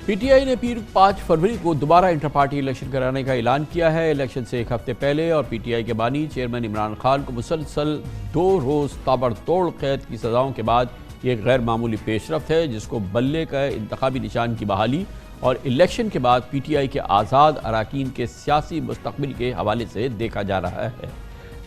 PTI ने फिर 5 फरवरी को दोबारा इंटर पार्टी इलेक्शन कराने का ऐलान किया है। इलेक्शन से एक हफ्ते पहले और पीटीआई के बानी चेयरमैन इमरान खान को मुसलसल 2 रोज़ ताबड़तोड़ कैद की सज़ाओं के बाद ये गैर मामूली पेशरफ्त है, जिसको बल्ले का इंतखाबी निशान की बहाली और इलेक्शन के बाद पीटीआई के आज़ाद अरकान के सियासी मुस्तकबिल के हवाले से देखा जा रहा है।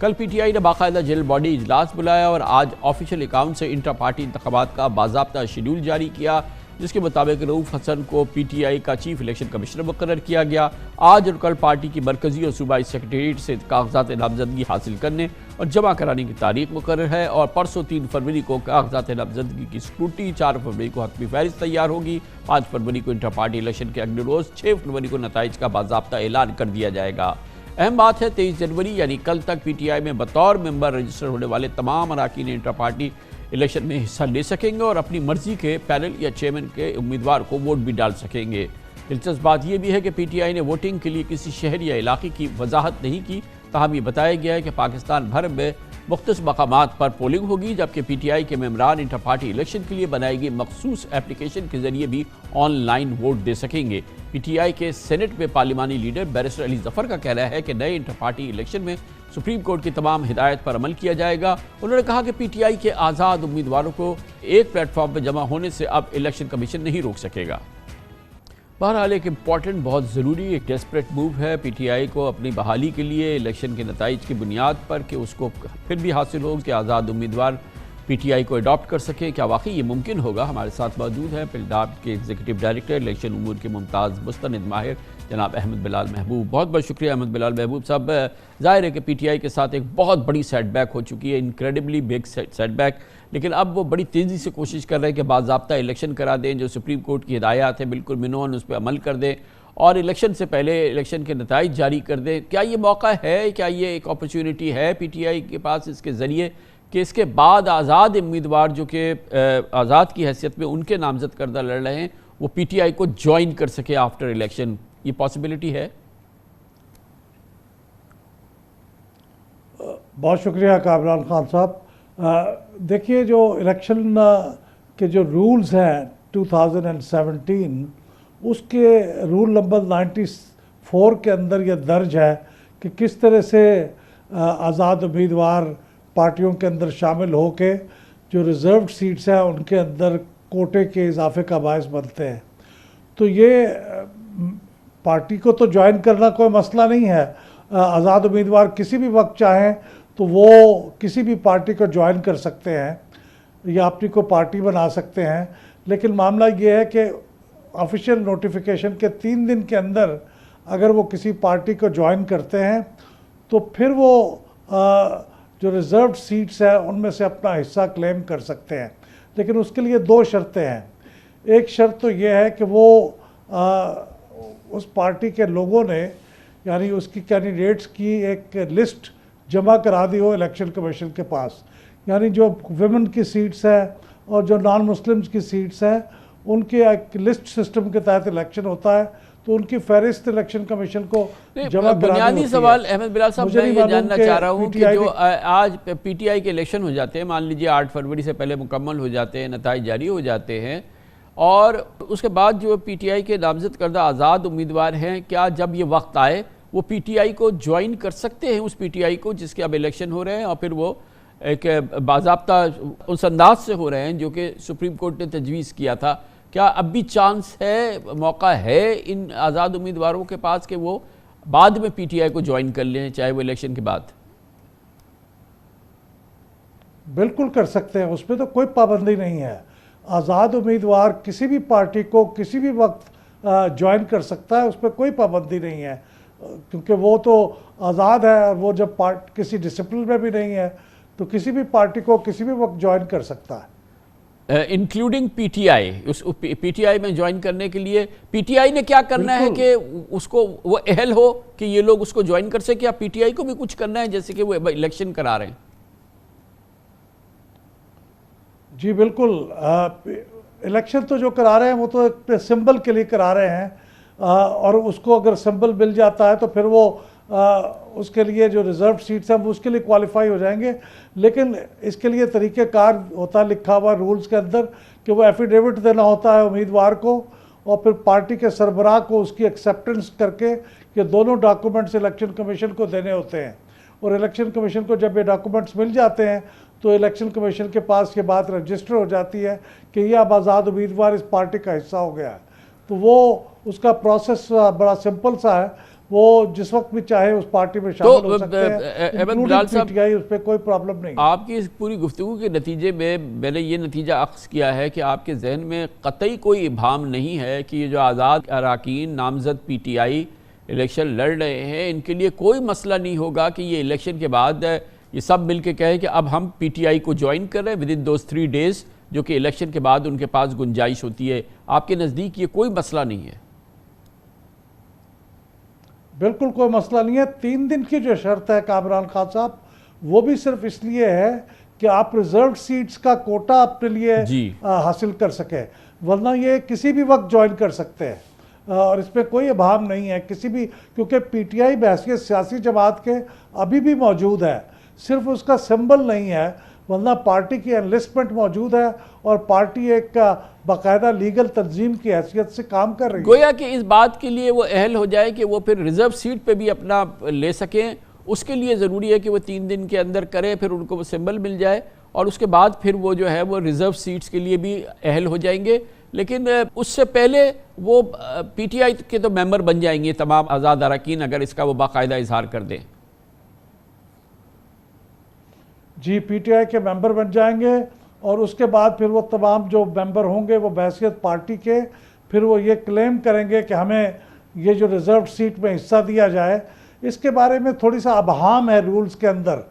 कल पीटीआई ने बाकायदा जनरल बॉडी इजलास बुलाया और आज ऑफिशियल अकाउंट से इंटर पार्टी इंतखाबात का बाज़ाब्ता शेड्यूल जारी किया, जिसके मुताबिक रऊफ हसन को पीटीआई का चीफ इलेक्शन कमिश्नर मुकर्रर किया गया। आज और कल पार्टी की मरकजी और सूबाई सेक्रेटेरिएट से कागजात नामजदगी हासिल करने और जमा कराने की तारीख मुकर्रर है और परसों 3 फरवरी को कागजात नामजदगी की स्क्रूटी, 4 फरवरी को हतमी फहरिस्त तैयार होगी, 5 फरवरी को इंटर पार्टी इलेक्शन के अगले रोज़ 6 फरवरी को नताइज का बाज़ाब्ता ऐलान कर दिया जाएगा। अहम बात है 23 जनवरी यानी कल तक पीटीआई में बतौर मेंबर रजिस्टर होने वाले तमाम अरकान इंटर पार्टी इलेक्शन में हिस्सा ले सकेंगे और अपनी मर्जी के पैनल या चेयरमैन के उम्मीदवार को वोट भी डाल सकेंगे। दिलचस्प बात यह भी है कि पीटीआई ने वोटिंग के लिए किसी शहर या इलाके की वजाहत नहीं की, ताहम ये बताया गया है कि पाकिस्तान भर में मुख्तलिफ मकामात पर पोलिंग होगी, जबकि पीटीआई के मेम्बरान इंटर पार्टी इलेक्शन के लिए बनाई गई मखसूस एप्लीकेशन के जरिए भी ऑनलाइन वोट दे सकेंगे। पीटीआई के सेनेट में पार्लिमानी लीडर बैरिस्टर अली जफर का कहना है कि नए इंटर पार्टी इलेक्शन में सुप्रीम कोर्ट की तमाम हिदायत पर अमल किया जाएगा। उन्होंने कहा कि पीटीआई के आज़ाद उम्मीदवारों को एक प्लेटफॉर्म पर जमा होने से अब इलेक्शन कमीशन नहीं रोक सकेगा। बहरहाल एक इम्पॉर्टेंट, बहुत ज़रूरी, एक डेस्परेट मूव है पीटीआई को अपनी बहाली के लिए इलेक्शन के नताइज की बुनियाद पर कि उसको फिर भी हासिल हो कि आज़ाद उम्मीदवार पीटीआई को अडॉप्ट कर सके। क्या वाकई ये मुमकिन होगा? हमारे साथ मौजूद हैं पिलडाब के एग्जीक्यूटिव डायरेक्टर इलेक्शन उमूर के मुमताज़ मुस्तनिद माहिर जनाब अहमद बिलाल महबूब। बहुत बहुत शुक्रिया अहमद बिलाल महबूब साहब। ज़ाहिर है कि पीटीआई के साथ एक बहुत बड़ी सेटबैक हो चुकी है, इनक्रेडिबली बिग सेटबैक, लेकिन अब वो बड़ी तेज़ी से कोशिश कर रहे हैं कि बाज़ाब्ता इलेक्शन करा दें, जो सुप्रीम कोर्ट की हिदायत है बिल्कुल मिनोन उस पर अमल कर दें और इलेक्शन से पहले इलेक्शन के नताइज जारी कर दें। क्या ये मौका है, क्या ये एक अपॉर्चुनिटी है पीटीआई के पास इसके ज़रिए कि इसके बाद आज़ाद उम्मीदवार जो कि आज़ाद की हैसियत में उनके नामजद करदा लड़ रहे हैं वो पीटीआई को ज्वाइन कर सके आफ्टर इलेक्शन? ये पॉसिबिलिटी है? बहुत शुक्रिया कामरान खान साहब। देखिए, जो इलेक्शन के जो रूल्स हैं 2017 उसके रूल नंबर 94 के अंदर यह दर्ज है कि किस तरह से आज़ाद उम्मीदवार पार्टियों के अंदर शामिल हो के जो रिज़र्व्ड सीट्स हैं उनके अंदर कोटे के इजाफे का बायस बनते हैं। तो ये पार्टी को तो ज्वाइन करना कोई मसला नहीं है, आज़ाद उम्मीदवार किसी भी वक्त चाहें तो वो किसी भी पार्टी को ज्वाइन कर सकते हैं या अपनी को पार्टी बना सकते हैं। लेकिन मामला ये है कि ऑफिशियल नोटिफिकेशन के 3 दिन के अंदर अगर वो किसी पार्टी को ज्वाइन करते हैं तो फिर वो जो रिज़र्व्ड सीट्स हैं उनमें से अपना हिस्सा क्लेम कर सकते हैं। लेकिन उसके लिए 2 शर्तें हैं। एक शर्त तो ये है कि वो उस पार्टी के लोगों ने यानी उसकी कैंडिडेट्स की एक लिस्ट जमा करा दी हो इलेक्शन कमीशन के पास, यानी जो विमेन की सीट्स हैं और जो नॉन मुस्लिम्स की सीट्स हैं उनके एक लिस्ट सिस्टम के तहत इलेक्शन होता है, तो उनकी फहरिस्त इलेक्शन कमीशन को जमा करानी बुनियादी सवाल अहमद बिलाल साहब मैं ये जानना चाह रहा हूँ कि जो आज पीटीआई के इलेक्शन हो जाते हैं, मान लीजिए 8 फरवरी से पहले मुकम्मल हो जाते हैं, नताइज जारी हो जाते हैं और उसके बाद जो पीटीआई के नामजद करदा आज़ाद उम्मीदवार हैं, क्या जब ये वक्त आए वो पीटीआई को ज्वाइन कर सकते हैं, उस पीटीआई को जिसके अब इलेक्शन हो रहे हैं और फिर वो एक बाज़ाब्ता उस अंदाज से हो रहे हैं जो कि सुप्रीम कोर्ट ने तजवीज़ किया था? क्या अब भी चांस है, मौका है इन आज़ाद उम्मीदवारों के पास कि वो बाद में पीटीआई को ज्वाइन कर लें, चाहे वो इलेक्शन के बाद? बिल्कुल कर सकते हैं, उसमें तो कोई पाबंदी नहीं है। आज़ाद उम्मीदवार किसी भी पार्टी को किसी भी वक्त ज्वाइन कर सकता है, उस पर कोई पाबंदी नहीं है, क्योंकि वो तो आज़ाद है और वो जब किसी डिसिप्लिन में भी नहीं है तो किसी भी पार्टी को किसी भी वक्त ज्वाइन कर सकता है, इंक्लूडिंग पीटीआई। उस पीटीआई में ज्वाइन करने के लिए पीटीआई ने क्या करना है कि उसको वो अहल हो कि ये लोग उसको ज्वाइन कर सके, या पीटीआई को भी कुछ करना है जैसे कि वो इलेक्शन करा रहे हैं? जी बिल्कुल, इलेक्शन तो जो करा रहे हैं वो तो एक सिंबल के लिए करा रहे हैं और उसको अगर सिंबल मिल जाता है तो फिर वो उसके लिए जो रिज़र्व सीट्स हैं वो उसके लिए क्वालिफाई हो जाएंगे। लेकिन इसके लिए तरीक़ेकार होता है लिखा हुआ रूल्स के अंदर कि वो एफिडेविट देना होता है उम्मीदवार को और फिर पार्टी के सरबराह को उसकी एक्सेप्टेंस करके ये दोनों डॉक्यूमेंट्स इलेक्शन कमीशन को देने होते हैं। और इलेक्शन कमीशन को जब ये डॉक्यूमेंट्स मिल जाते हैं तो इलेक्शन कमीशन के पास ये बात रजिस्टर हो जाती है कि ये अब आज़ाद उम्मीदवार इस पार्टी का हिस्सा हो गया है। तो वो उसका प्रोसेस बड़ा सिंपल सा है, वो जिस वक्त भी चाहे उस पार्टी में शामिल हो सकते हैं, इंक्लूडिंग पीटीआई, उस पर कोई प्रॉब्लम नहीं। आपकी इस पूरी गुफ्तगू के नतीजे में मैंने ये नतीजा अख्ज़ किया है कि आपके जहन में कतई कोई इबाम नहीं है कि ये जो आज़ाद अरकान नामजद पीटीआई इलेक्शन लड़ रहे हैं, इनके लिए कोई मसला नहीं होगा कि ये इलेक्शन के बाद ये सब मिल के कहें कि अब हम पीटीआई को ज्वाइन कर रहे हैं विदिन दोज 3 डेज़, जो कि इलेक्शन के बाद उनके पास गुंजाइश होती है। आपके नज़दीक ये कोई मसला नहीं है? बिल्कुल कोई मसला नहीं है। 3 दिन की जो शर्त है कामरान खान साहब, वो भी सिर्फ इसलिए है कि आप रिजर्व सीट्स का कोटा अपने लिए हासिल कर सके, वरना ये किसी भी वक्त ज्वाइन कर सकते हैं और इसमें कोई अभाव नहीं है किसी भी, क्योंकि पीटीआई बहैसियत सियासी जमात के अभी भी मौजूद है, सिर्फ उसका सिंबल नहीं है, वरना पार्टी की एनलिस्टमेंट मौजूद है और पार्टी एक बाकायदा लीगल तंजीम की हैसियत से काम कर रही है। गोया कि इस बात के लिए वो अहल हो जाए कि वो फिर रिजर्व सीट पे भी अपना ले सकें, उसके लिए ज़रूरी है कि वो 3 दिन के अंदर करें, फिर उनको वो सिंबल मिल जाए और उसके बाद फिर वो जो है वो रिजर्व सीट्स के लिए भी अहल हो जाएंगे। लेकिन उससे पहले वो पीटीआई के तो मेंबर बन जाएंगे तमाम आज़ाद अरकान, अगर इसका वो बाकायदा इजहार कर दें। जी, पीटीआई के मेंबर बन जाएंगे और उसके बाद फिर वो तमाम जो मेंबर होंगे वो बहैसियत पार्टी के फिर वो ये क्लेम करेंगे कि हमें ये जो रिजर्व सीट में हिस्सा दिया जाए। इसके बारे में थोड़ी सा अबहाम है रूल्स के अंदर